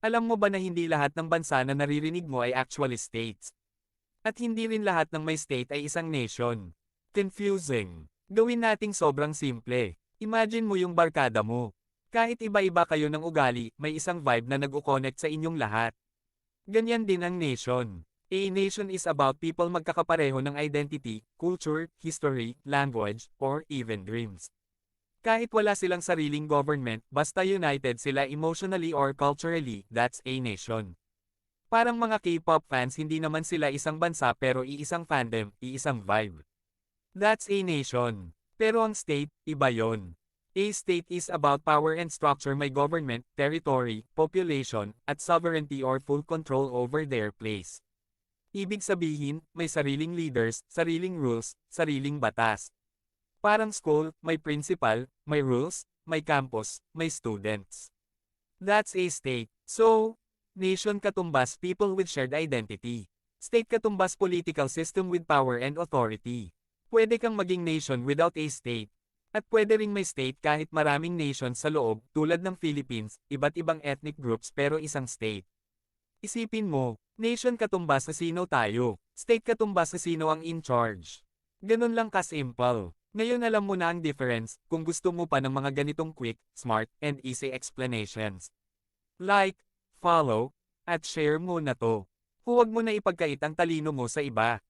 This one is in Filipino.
Alam mo ba na hindi lahat ng bansa na naririnig mo ay actually states? At hindi rin lahat ng may state ay isang nation. Confusing. Gawin nating sobrang simple. Imagine mo yung barkada mo. Kahit iba-iba kayo ng ugali, may isang vibe na nag-connect sa inyong lahat. Ganyan din ang nation. A nation is about people magkakapareho ng identity, culture, history, language, or even dreams. Kahit wala silang sariling government, basta united sila emotionally or culturally, that's a nation. Parang mga K-pop fans, hindi naman sila isang bansa pero iisang fandom, iisang vibe. That's a nation. Pero ang state, iba yon. A state is about power and structure, may government, territory, population, at sovereignty or full control over their place. Ibig sabihin, may sariling leaders, sariling rules, sariling batas. Parang school, may principal, may rules, may campus, may students. That's a state. So, nation katumbas people with shared identity. State katumbas political system with power and authority. Pwede kang maging nation without a state. At pwede ring may state kahit maraming nation sa loob, tulad ng Philippines, iba't ibang ethnic groups pero isang state. Isipin mo, nation katumbas na sino tayo, state katumbas na sino ang in charge. Ganun lang ka-simple. Ngayon alam mo na ang difference, kung gusto mo pa ng mga ganitong quick, smart, and easy explanations. Like, follow, at share mo na to. Huwag mo na ipagkait ang talino mo sa iba.